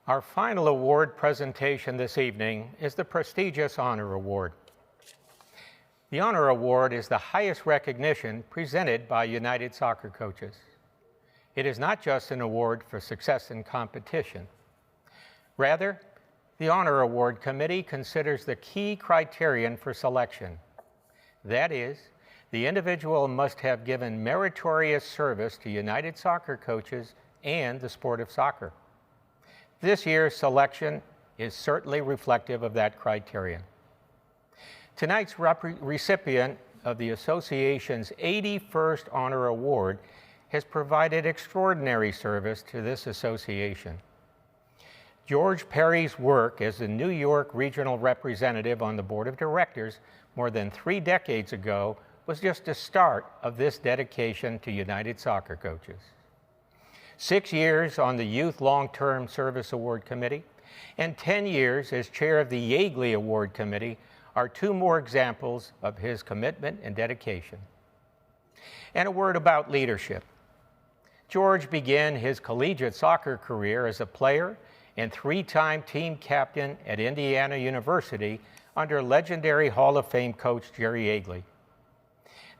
Our final award presentation this evening is the prestigious Honor Award. The Honor Award is the highest recognition presented by United Soccer Coaches. It is not just an award for success in competition. Rather, the Honor Award Committee considers the key criterion for selection. That is, the individual must have given meritorious service to United Soccer Coaches and the sport of soccer. This year's selection is certainly reflective of that criterion. Tonight's recipient of the Association's 81st Honor Award has provided extraordinary service to this association. George Perry's work as the New York Regional Representative on the Board of Directors more than 3 decades ago was just the start of this dedication to United Soccer Coaches. 6 years on the Youth Long-Term Service Award Committee and 10 years as chair of the Yeagley Award Committee are 2 more examples of his commitment and dedication. And a word about leadership. George began his collegiate soccer career as a player and 3-time team captain at Indiana University under legendary Hall of Fame coach Jerry Yeagley.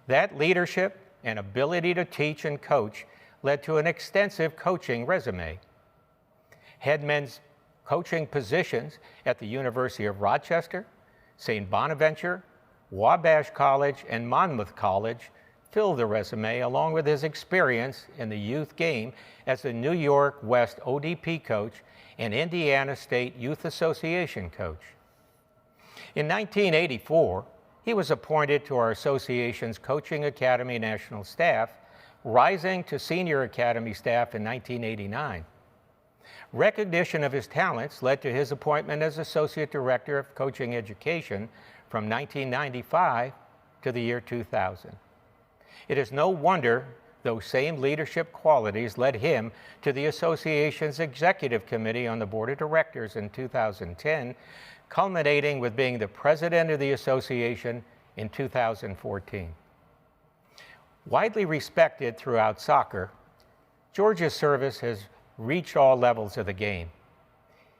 That leadership and ability to teach and coach led to an extensive coaching resume. Head men's coaching positions at the University of Rochester, St. Bonaventure, Wabash College, and Monmouth College fill the resume, along with his experience in the youth game as the New York West ODP coach and Indiana State Youth Association coach. In 1984, he was appointed to our association's Coaching Academy National Staff, rising to Senior Academy staff in 1989. Recognition of his talents led to his appointment as Associate Director of Coaching Education from 1995 to the year 2000. It is no wonder those same leadership qualities led him to the association's Executive Committee on the Board of Directors in 2010, culminating with being the president of the association in 2014. Widely respected throughout soccer, George's service has reached all levels of the game.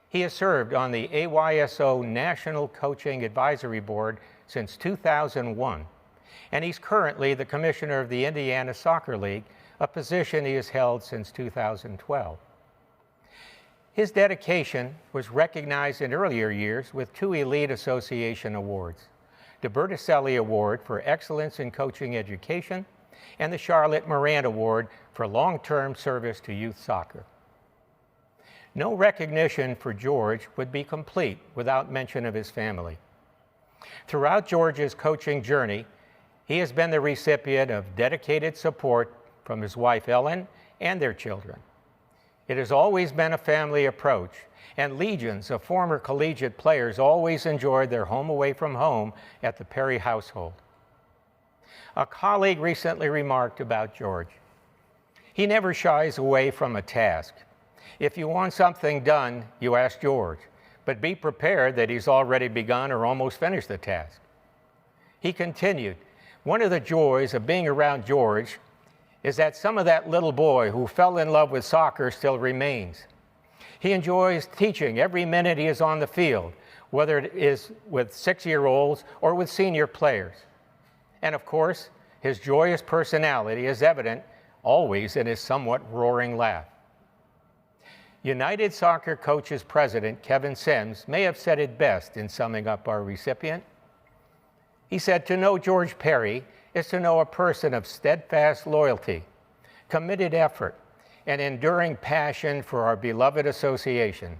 He has served on the AYSO National Coaching Advisory Board since 2001, and he's currently the commissioner of the Indiana Soccer League, a position he has held since 2012. His dedication was recognized in earlier years with 2 Elite Association awards, the Berticelli Award for Excellence in Coaching Education and the Charlotte Moran Award for long-term service to youth soccer. No recognition for George would be complete without mention of his family. Throughout George's coaching journey, he has been the recipient of dedicated support from his wife Ellen and their children. It has always been a family approach, and legions of former collegiate players always enjoyed their home away from home at the Perry household. A colleague recently remarked about George, "He never shies away from a task. If you want something done, you ask George, but be prepared that he's already begun or almost finished the task." He continued, "One of the joys of being around George is that some of that little boy who fell in love with soccer still remains. He enjoys teaching every minute he is on the field, whether it is with 6-year-olds or with senior players. And of course, his joyous personality is evident always in his somewhat roaring laugh." United Soccer Coaches President Kevin Sims may have said it best in summing up our recipient. He said, "To know George Perry is to know a person of steadfast loyalty, committed effort, and enduring passion for our beloved association.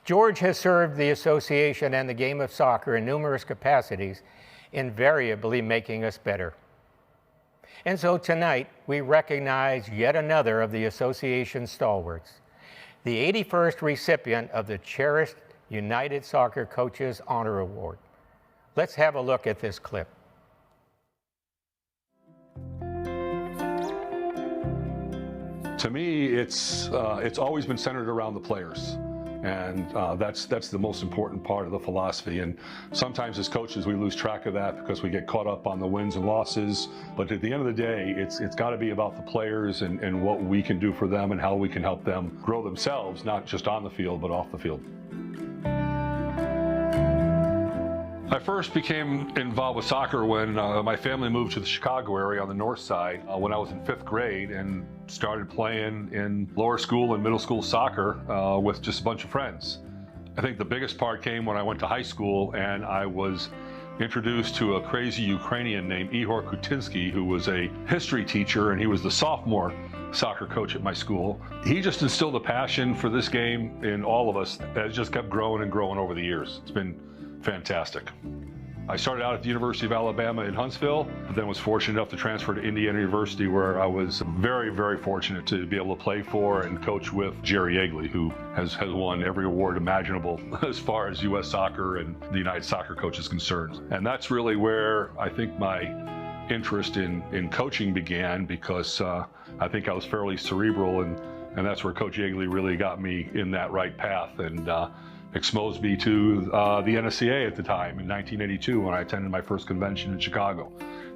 George has served the association and the game of soccer in numerous capacities, invariably making us better." And so tonight, we recognize yet another of the association's stalwarts, the 81st recipient of the cherished United Soccer Coaches Honor Award. Let's have a look at this clip. To me, it's always been centered around the players. And that's the most important part of the philosophy. And sometimes as coaches, we lose track of that because we get caught up on the wins and losses. But at the end of the day, it's got to be about the players and what we can do for them and how we can help them grow themselves, not just on the field, but off the field. I first became involved with soccer when my family moved to the Chicago area on the north side when I was in 5th grade and started playing in lower school and middle school soccer with just a bunch of friends. I think the biggest part came when I went to high school and I was introduced to a crazy Ukrainian named Ihor Kutinsky, who was a history teacher, and he was the sophomore soccer coach at my school. He just instilled a passion for this game in all of us that has just kept growing and growing over the years. It's been fantastic. I started out at the University of Alabama in Huntsville, but then was fortunate enough to transfer to Indiana University, where I was very, very fortunate to be able to play for and coach with Jerry Yeagley, who has won every award imaginable as far as U.S. soccer and the United Soccer Coach is concerned. And that's really where I think my interest in coaching began, because I think I was fairly cerebral, and that's where Coach Yeagley really got me in that right path and exposed me to the NSCA at the time in 1982 when I attended my first convention in Chicago.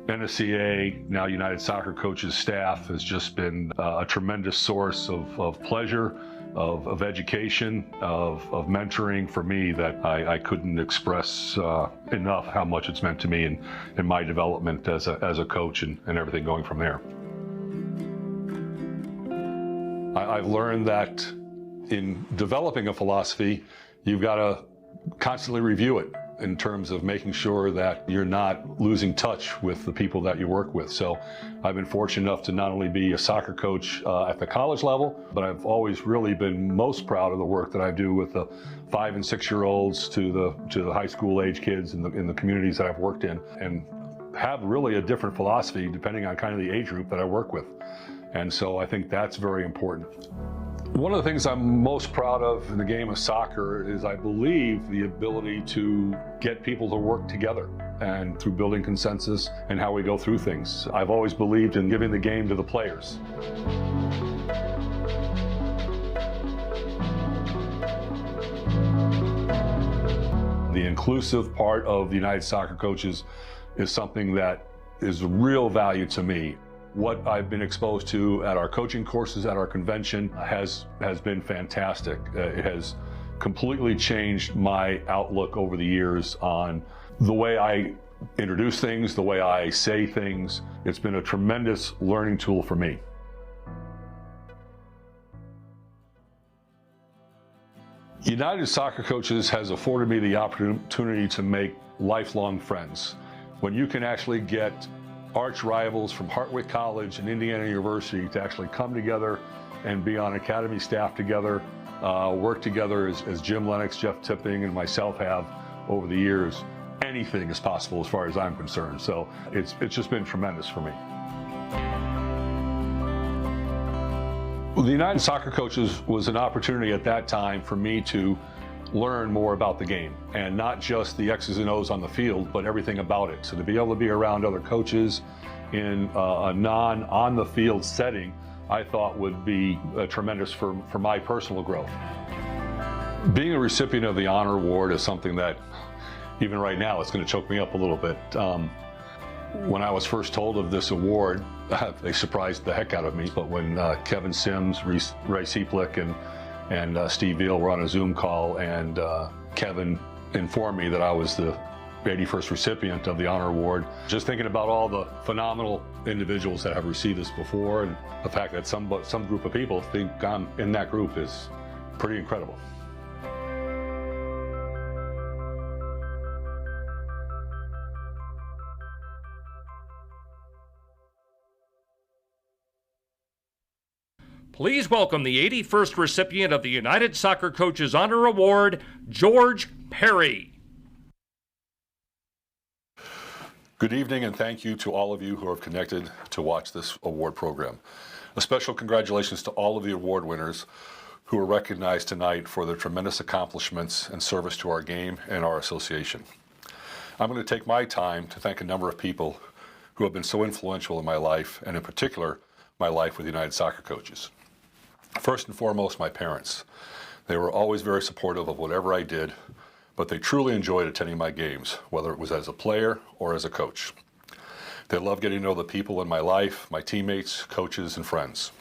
NSCA, now United Soccer Coaches staff, has just been a tremendous source of pleasure, of education, of mentoring for me that I couldn't express enough how much it's meant to me in my development as a coach and everything going from there. I've learned that in developing a philosophy, you've got to constantly review it in terms of making sure that you're not losing touch with the people that you work with. So I've been fortunate enough to not only be a soccer coach at the college level, but I've always really been most proud of the work that I do with the 5- and 6-year-olds to the high school age kids in the communities that I've worked in, and have really a different philosophy depending on kind of the age group that I work with. And so I think that's very important. One of the things I'm most proud of in the game of soccer is, I believe, the ability to get people to work together, and through building consensus and how we go through things. I've always believed in giving the game to the players. The inclusive part of the United Soccer Coaches is something that is of real value to me. What I've been exposed to at our coaching courses at our convention has been fantastic. It has completely changed my outlook over the years on the way I introduce things, the way I say things. It's been a tremendous learning tool for me. United Soccer Coaches has afforded me the opportunity to make lifelong friends. When you can actually get arch rivals from Hartwick College and Indiana University to actually come together and be on academy staff together, work together as Jim Lennox, Jeff Tipping, and myself have over the years, anything is possible as far as I'm concerned. So it's just been tremendous for me. Well, the United Soccer Coaches was an opportunity at that time for me to learn more about the game, and not just the X's and O's on the field, but everything about it. So to be able to be around other coaches in a non-on-the-field setting, I thought would be tremendous for my personal growth. Being a recipient of the Honor Award is something that, even right now, it's going to choke me up a little bit. When I was first told of this award, they surprised the heck out of me. But when Kevin Sims, Ray Seplick, and Steve Veal were on a Zoom call, and Kevin informed me that I was the 81st recipient of the Honor Award. Just thinking about all the phenomenal individuals that have received this before, and the fact that some group of people think I'm in that group is pretty incredible. Please welcome the 81st recipient of the United Soccer Coaches Honor Award, George Perry. Good evening, and thank you to all of you who have connected to watch this award program. A special congratulations to all of the award winners who are recognized tonight for their tremendous accomplishments and service to our game and our association. I'm going to take my time to thank a number of people who have been so influential in my life, and in particular, my life with United Soccer Coaches. First and foremost, my parents. They were always very supportive of whatever I did, but they truly enjoyed attending my games, whether it was as a player or as a coach. They loved getting to know the people in my life, my teammates, coaches, and friends.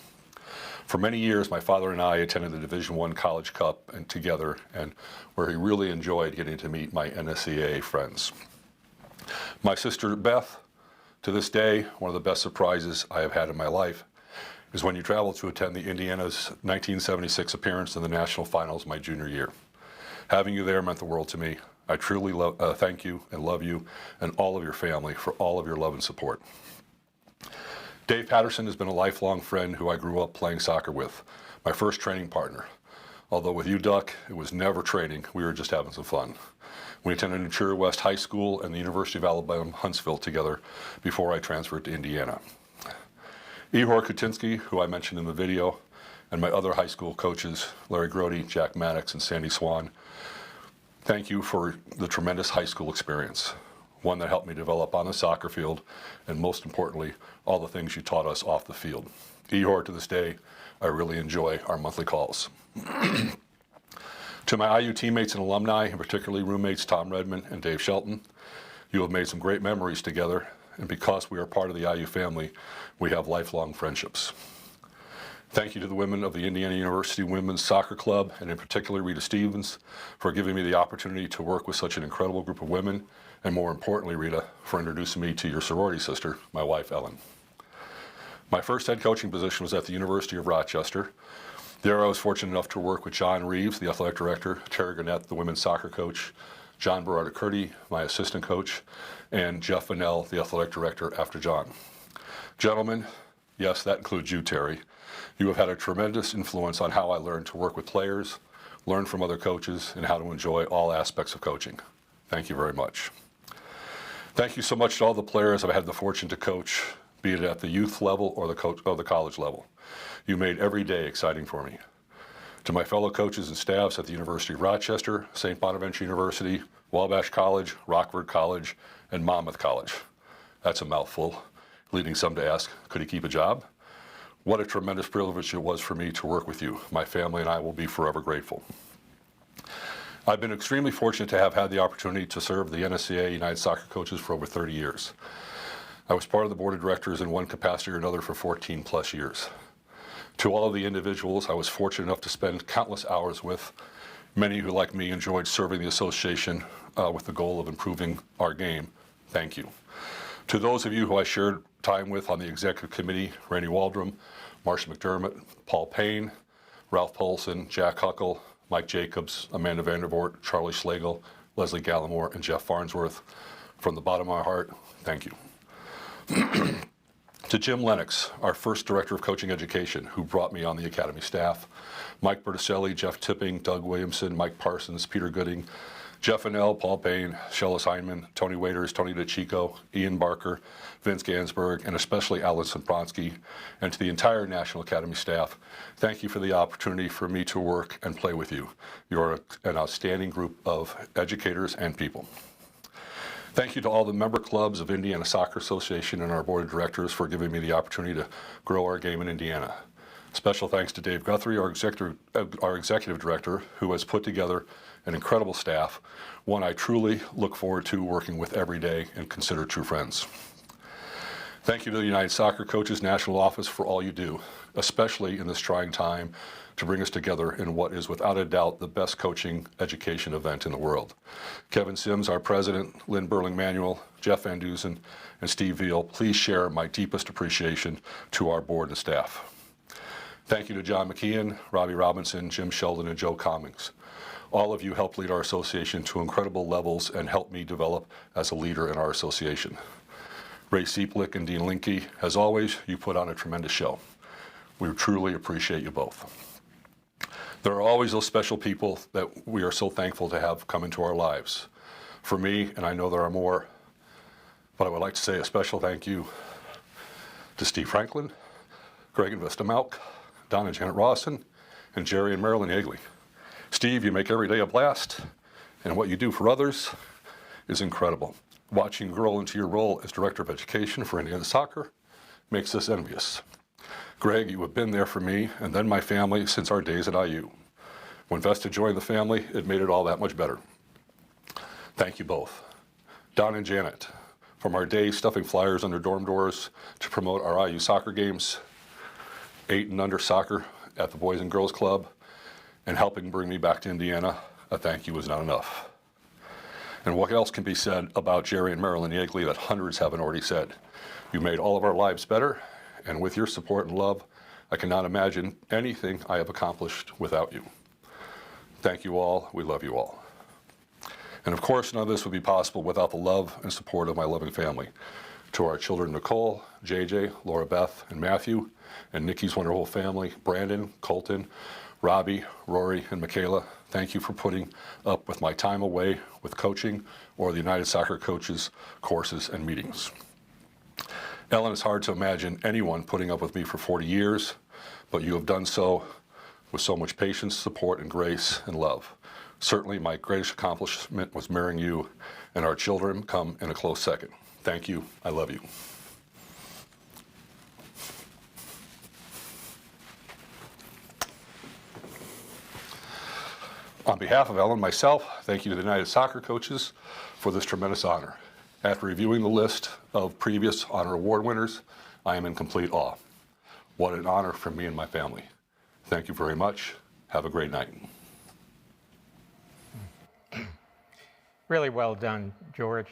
For many years, my father and I attended the Division I College Cup together, and where he really enjoyed getting to meet my NSCAA friends. My sister Beth, to this day, one of the best surprises I have had in my life is when you traveled to attend the Indiana's 1976 appearance in the national finals my junior year. Having you there meant the world to me. I truly thank you and love you and all of your family for all of your love and support. Dave Patterson has been a lifelong friend who I grew up playing soccer with, my first training partner. Although with you, Duck, it was never training, we were just having some fun. We attended Ventura West High School and the University of Alabama, Huntsville together before I transferred to Indiana. Ihor Kutinsky, who I mentioned in the video, and my other high school coaches, Larry Grody, Jack Maddox, and Sandy Swan, thank you for the tremendous high school experience, one that helped me develop on the soccer field, and most importantly, all the things you taught us off the field. Ihor, to this day, I really enjoy our monthly calls. To my IU teammates and alumni, and particularly roommates Tom Redmond and Dave Shelton, you have made some great memories together, and because we are part of the IU family, we have lifelong friendships. Thank you to the women of the Indiana University Women's Soccer Club, and in particular Rita Stevens, for giving me the opportunity to work with such an incredible group of women, and more importantly, Rita, for introducing me to your sorority sister, my wife, Ellen. My first head coaching position was at the University of Rochester. There I was fortunate enough to work with John Reeves, the athletic director, Terry Gannett, the women's soccer coach, John Berardi-Curti, my assistant coach, and Jeff Vanell, the athletic director after John. Gentlemen, yes, that includes you, Terry. You have had a tremendous influence on how I learned to work with players, learn from other coaches, and how to enjoy all aspects of coaching. Thank you very much. Thank you so much to all the players I've had the fortune to coach, be it at the youth level or the college level. You made every day exciting for me. To my fellow coaches and staffs at the University of Rochester, St. Bonaventure University, Wabash College, Rockford College, and Monmouth College. That's a mouthful, leading some to ask, could he keep a job? What a tremendous privilege it was for me to work with you. My family and I will be forever grateful. I've been extremely fortunate to have had the opportunity to serve the NSCAA United Soccer Coaches for over 30 years. I was part of the board of directors in one capacity or another for 14 plus years. To all of the individuals I was fortunate enough to spend countless hours with, many who, like me, enjoyed serving the association with the goal of improving our game, thank you. To those of you who I shared time with on the executive committee, Randy Waldrum, Marcia McDermott, Paul Payne, Ralph Polson, Jack Huckle, Mike Jacobs, Amanda Vandervoort, Charlie Schlegel, Leslie Gallimore, and Jeff Farnsworth, from the bottom of my heart, thank you. To Jim Lennox, our first director of coaching education, who brought me on the academy staff, Mike Berticelli, Jeff Tipping, Doug Williamson, Mike Parsons, Peter Gooding, Jeff Vanell, Paul Payne, Shellis Heineman, Tony Waiters, Tony DeChico, Ian Barker, Vince Gansberg, and especially Alan Sompronsky, and to the entire National Academy staff, thank you for the opportunity for me to work and play with you. You're an outstanding group of educators and people. Thank you to all the member clubs of Indiana Soccer Association and our board of directors for giving me the opportunity to grow our game in Indiana. Special thanks to Dave Guthrie, our executive director, who has put together an incredible staff, one I truly look forward to working with every day and consider true friends. Thank you to the United Soccer Coaches National Office for all you do, especially in this trying time, to bring us together in what is without a doubt the best coaching education event in the world. Kevin Sims, our president, Lynn Burling-Manuel, Jeff Van Dusen, and Steve Veal, please share my deepest appreciation to our board and staff. Thank you to John McKeon, Robbie Robinson, Jim Sheldon, and Joe Cummings. All of you helped lead our association to incredible levels and helped me develop as a leader in our association. Ray Sieplick and Dean Linke, as always, you put on a tremendous show. We truly appreciate you both. There are always those special people that we are so thankful to have come into our lives. For me, and I know there are more, but I would like to say a special thank you to Steve Franklin, Greg and Vesta Malk, Don and Janet Rawson, and Jerry and Marilyn Yeagley. Steve, you make every day a blast, and what you do for others is incredible. Watching you grow into your role as Director of Education for Indiana Soccer makes us envious. Greg, you have been there for me and then my family since our days at IU. When Vesta joined the family, it made it all that much better. Thank you both. Don and Janet, from our days stuffing flyers under dorm doors to promote our IU soccer games, 8 and under soccer at the Boys and Girls Club, and helping bring me back to Indiana, a thank you is not enough. And what else can be said about Jerry and Marilyn Yeagley that hundreds haven't already said? You made all of our lives better, and with your support and love, I cannot imagine anything I have accomplished without you. Thank you all. We love you all. And of course, none of this would be possible without the love and support of my loving family. To our children, Nicole, JJ, Laura Beth, and Matthew, and Nikki's wonderful family, Brandon, Colton, Robbie, Rory, and Michaela, thank you for putting up with my time away with coaching or the United Soccer Coaches courses and meetings. Ellen, it's hard to imagine anyone putting up with me for 40 years, but you have done so with so much patience, support, and grace and love. Certainly, my greatest accomplishment was marrying you, and our children come in a close second. Thank you. I love you. On behalf of Ellen and myself, thank you to the United Soccer Coaches for this tremendous honor. After reviewing the list of previous honor award winners, I am in complete awe. What an honor for me and my family. Thank you very much. Have a great night. Really well done, George.